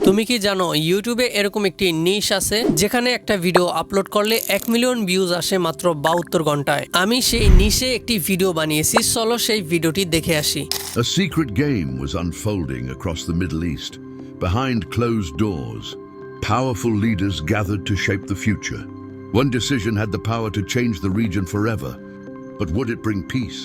তুমি কি জানো ইউটিউবে এরকম একটি নিশ আছে যেখানে একটা ভিডিও আপলোড করলে 1 মিলিয়ন ভিউজ আসে মাত্র 72 ঘন্টায়। আমি সেই নিশে একটি ভিডিও বানিয়েছি, চলো সেই ভিডিওটি দেখে আসি। A secret game was unfolding across the Middle East. Behind closed doors, powerful leaders gathered to shape the future. One decision had the power to change the region forever. But would it bring peace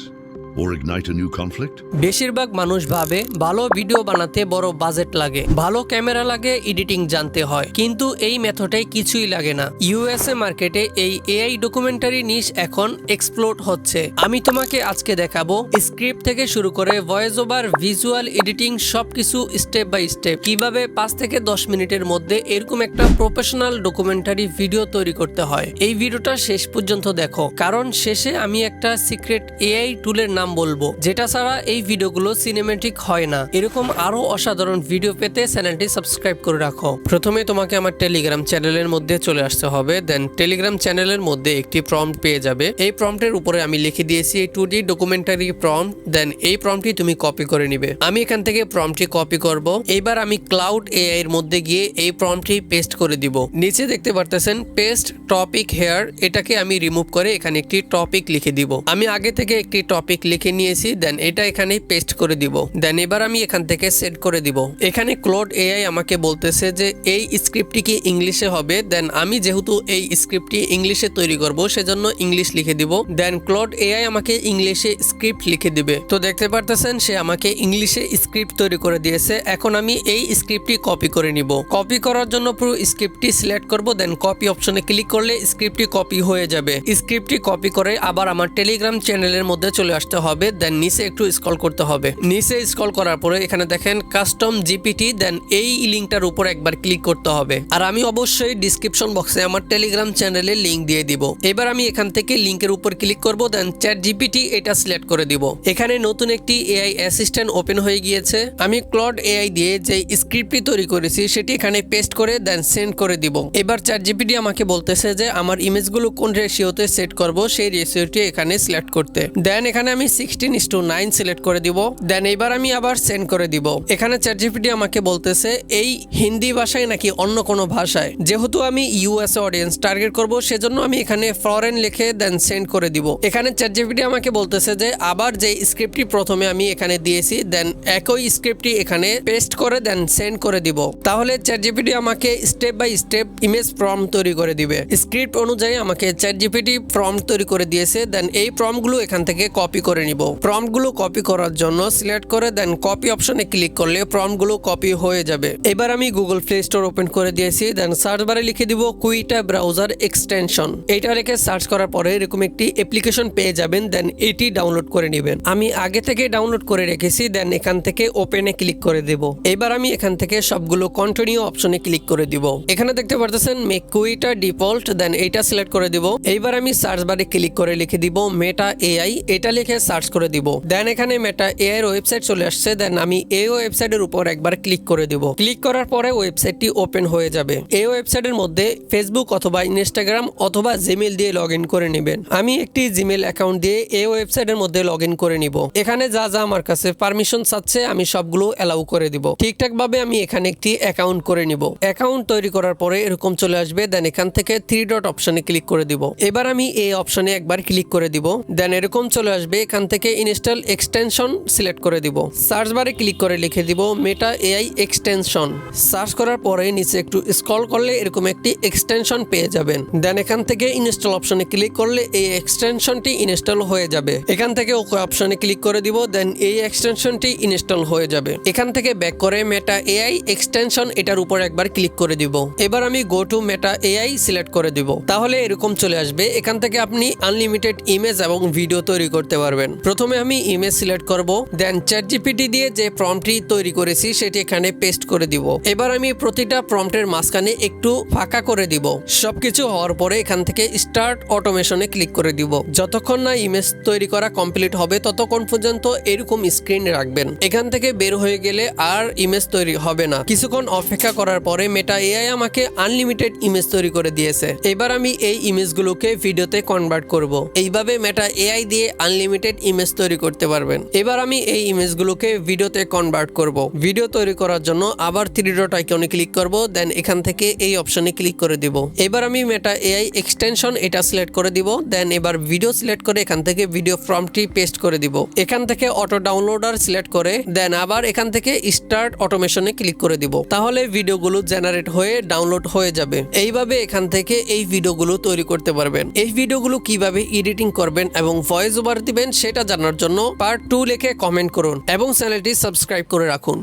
or ignite a new conflict? বেশিরভাগ মানুষ ভাবে ভালো video বানাতে বড় budget লাগে, ভালো camera লাগে, editing জানতে হয়, কিন্তু এই মেথডে কিছুই লাগে না। ইউএসএ মার্কেটে এই এআই ডকুমেন্টারি নিশ এখন এক্সপ্লোড হচ্ছে। আমি তোমাকে আজকে দেখাবো স্ক্রিপ্ট থেকে শুরু করে ভয়েস ওভার, ভিজুয়াল এডিটিং সবকিছু স্টেপ বাই স্টেপ কিভাবে 5 থেকে 10 মিনিটের মধ্যে এরকম একটা প্রফেশনাল ডকুমেন্টারি ভিডিও তৈরি করতে হয়। এই ভিডিওটা শেষ পর্যন্ত দেখো, কারণ শেষে আমি একটা সিক্রেট এআই টুলের নাম বলবো যেটা ছাড়া এই ভিডিওগুলো সিনেমেটিক হয় না। এরকম আরো অসাধারণ ভিডিও পেতে চ্যানেলটি সাবস্ক্রাইব করে রাখো। প্রথমে তোমাকে আমার টেলিগ্রাম চ্যানেলের মধ্যে চলে আসতে হবে, দেন টেলিগ্রাম চ্যানেলের মধ্যে একটি প্রম্পট পেয়ে যাবে। এই প্রম্পটের উপরে আমি লিখে দিয়েছি 2D ডকুমেন্টারি প্রম্পট, দেন এই প্রম্পটটি তুমি কপি করে নিবে। আমি এখান থেকে প্রম্পটটি কপি করব। এইবার আমি ক্লাউড এআই এর মধ্যে গিয়ে এই প্রম্পটটি পেস্ট করে দিব। নিচে দেখতে পারতেছেন পেস্ট টপিক হেয়ার, এটাকে আমি রিমুভ করে এখানে একটি টপিক লিখে দিব। আমি আগে থেকে একটি টপিক লিখে নিয়েছি, দেন এটা এখানে পেস্ট করে দিব। দেন এবার আমি এখান থেকে সেট করে দিব। এখানে ক্লাউড এআই আমাকে বলতেছে যে এই স্ক্রিপ্টটি কি ইংলিশে হবে, দেন আমি যেহেতু এই স্ক্রিপ্টটি ইংলিশে তৈরি করব সেজন্য ইংলিশ লিখে দিব। দেন ক্লাউড এআই আমাকে ইংলিশে স্ক্রিপ্ট লিখে দিবে। তো দেখতে পারতেছেন সে আমাকে ইংলিশে স্ক্রিপ্ট তৈরি করে দিয়েছে। এখন আমি এই স্ক্রিপ্টটি কপি করে নিব। কপি করার জন্য পুরো স্ক্রিপ্টটি সিলেক্ট করব, দেন কপি অপশনে ক্লিক করলে স্ক্রিপ্টটি কপি হয়ে যাবে। স্ক্রিপ্টটি কপি করে আবার আমার টেলিগ্রাম চ্যানেলের মধ্যে চলে আসতে হবে, দেন নিচে একটু স্ক্রল করতে হবে। নিচে স্ক্রল করার পরে এখানে দেখেন কাস্টম জিপিটি, দেন এই লিংকটার উপর একবার ক্লিক করতে হবে। আর আমি অবশ্যই ডিসক্রিপশন বক্সে আমার টেলিগ্রাম চ্যানেলের লিংক দিয়ে দিব। এবার আমি এখান থেকে লিংকের উপর ক্লিক করব, দেন চ্যাট জিপিটি এটা সিলেক্ট করে দিব। এখানে নতুন একটি এআই অ্যাসিস্ট্যান্ট ওপেন হয়ে গিয়েছে। আমি ক্লাউড এআই দিয়ে যে স্ক্রিপ্টটি তৈরি করেছি সেটি এখানে পেস্ট করে দেন সেন্ড করে দিব। এবার চ্যাট জিপিটি আমাকে বলতেছে যে আমার ইমেজগুলো কোন রেশিওতে সেট করব, সেই রেশিওটি এখানে সিলেক্ট করতে। দেন এখানে আমি 16:9 সিলেক্ট করে দিব। দেন এবার আমি আবার সেন্ড করে দিব। এখানে চ্যাটজিপিটি আমাকে বলতেছে এই হিন্দি ভাষায় নাকি অন্য কোনো ভাষায়। যেহেতু আমি ইউএসএ অডিয়েন্স টার্গেট করব সেজন্য আমি এখানে ফরেন লিখে দেন সেন্ড করে দিব। এখানে চ্যাটজিপিটি আমাকে বলতেছে যে আবার যে স্ক্রিপ্টটি প্রথমে আমি এখানে দিয়েছি দেন একই স্ক্রিপ্টটি এখানে পেস্ট করে দেন সেন্ড করে দিব। তাহলে চ্যাটজিপিটি আমাকে step by step image prompt তৈরি করে দিবে। স্ক্রিপ্ট অনুযায়ী আমাকে চ্যাটজিপিটি প্রম্পট তৈরি করে দিয়েছে। দেন এই প্রম্পটগুলো এখান থেকে কপি করে নিব। প্রম্পটগুলো কপি করার জন্য সিলেক্ট করে দেন কপি অপশনে ক্লিক করলে প্রম্পটগুলো কপি হয়ে যাবে। এবার আমি গুগল প্লে স্টোর ওপেন করে দিয়েছি, দেন সার্চ বারে লিখে দিব কুইটা ব্রাউজার এক্সটেনশন। এটা রেখে সার্চ করার পরে এরকম একটি অ্যাপ্লিকেশন পেয়ে যাবেন, দেন এটি ডাউনলোড করে নেবেন। আমি আগে থেকে ডাউনলোড করে রেখেছি, দেন এখান থেকে ওপেনে ক্লিক করে দেব। এবার আমি এখান থেকে সবগুলো কন্টিনিউ অপশনে ক্লিক করে দিব। এখানে দেখতে পারতেছেন মেক কুইটা ডিফল্ট, দেন এইটা সিলেক্ট করে দিব। এইবার আমি সার্চ বারে ক্লিক করে লিখে দিব মেটা এআই, এটা লিখে সার্চ করে দিব। দেন এখানে মেটা এআই এর ওয়েবসাইট চলে আসছে, দেন আমি এই ওয়েবসাইটের উপর একবার ক্লিক করে দিব। ক্লিক করার পরে ওয়েবসাইটটি ওপেন হয়ে যাবে। এই ওয়েবসাইটের মধ্যে ফেসবুক অথবা ইনস্টাগ্রাম অথবা জিমেইল দিয়ে লগ ইন করে নেবেন। আমি একটি জিমেইল অ্যাকাউন্ট দিয়ে এই ওয়েবসাইটের মধ্যে লগ ইন করে নিব। এখানে যা যা আমার কাছে পারমিশন চাচ্ছে আমি সবগুলো অ্যালাউ করে দিব। ঠিকঠাক ভাবে আমি এখানে একটি অ্যাকাউন্ট করে নিব। অ্যাকাউন্ট তৈরি করার পরে এরকম চলে আসবে, দেন এখান থেকে 3 ডট অপশনে ক্লিক করে দিব। এবার আমি এই অপশনে একবার ক্লিক করে দিব। দেন এরকম চলে আসবে, এখান থেকে ইনস্টল এক্সটেনশন সিলেক্ট করে দিব। সার্চ বারে ক্লিক করে লিখে দিব মেটা এআই এক্সটেনশন। সার্চ করার পরে নিচে একটু স্ক্রল করলে এরকম একটি এক্সটেনশন পেয়ে যাবেন। দেন এখান থেকে ইনস্টল অপশনে ক্লিক করলে এই এক্সটেনশনটি ইনস্টল হয়ে যাবে। এখান থেকে ওকে অপশনে ক্লিক করে দিব, দেন এই এক্সটেনশনটি ইনস্টল হয়ে যাবে। এখান থেকে ব্যাক করে মেটা এআই এক্সটেনশন এটার উপর একবার ক্লিক করে দিব। এবার আমি go to Meta AI select করে দিব। তাহলে এরকম চলে আসবে। এখান থেকে আপনি আনলিমিটেড ইমেজ এবং ভিডিও তৈরি করতে পারবেন। প্রথমে আমি ইমেজ সিলেক্ট করব, দেন চ্যাটজিপিটি দিয়ে যে প্রম্পটটি তৈরি করেছি সেটি এখানে পেস্ট করে দিব। এবার আমি প্রতিটা প্রম্পটের মাঝখানে একটু ফাঁকা করে দিব। সবকিছু হওয়ার পরে এখান থেকে স্টার্ট অটোমেশনে ক্লিক করে দিব। যতক্ষণ না ইমেজ তৈরি করা কমপ্লিট হবে ততক্ষণ পর্যন্ত এরকম স্ক্রিন রাখবেন। এখান থেকে বের হয়ে গেলে আর ইমেজ তৈরি হবে না। কিছুক্ষণ অপেক্ষা করার পরে মেটা এআই আমাকে আনলিমিটেড ইমেজ তৈরি করে দিয়েছে। এবার আমি এই ইমেজগুলোকে ভিডিওতে কনভার্ট করব। এইভাবে মেটা এআই দিয়ে আনলিমিটেড জেনারেটেড ইমেজ তৈরি করতে পারবেন। এবার আমি এই ইমেজগুলোকে ভিডিওতে কনভার্ট করব। ভিডিও তৈরি করার জন্য আবার 3 ডট আইকনে ক্লিক করব, দেন এখান থেকে এই অপশনে ক্লিক করে দিব। এবার আমি মেটা এআই এক্সটেনশন এটা সিলেক্ট করে দিব, দেন এবার ভিডিও সিলেক্ট করে এখান থেকে ভিডিও ফর্মটি পেস্ট করে দিব। এখান থেকে অটো ডাউনলোডার সিলেক্ট করে দেন আবার এখান থেকে স্টার্ট অটোমেশনে ক্লিক করে দিব। তাহলে ভিডিওগুলো জেনারেট হয়ে ডাউনলোড হয়ে যাবে। এইভাবে এখান থেকে এই ভিডিওগুলো তৈরি করতে পারবেন। এই ভিডিওগুলো কিভাবে এডিটিং করবেন এবং ভয়েস ওভার দিবেন সেটা জানার জন্য পার্ট 2 লিখে কমেন্ট করুন এবং চ্যানেলটি সাবস্ক্রাইব করে রাখুন।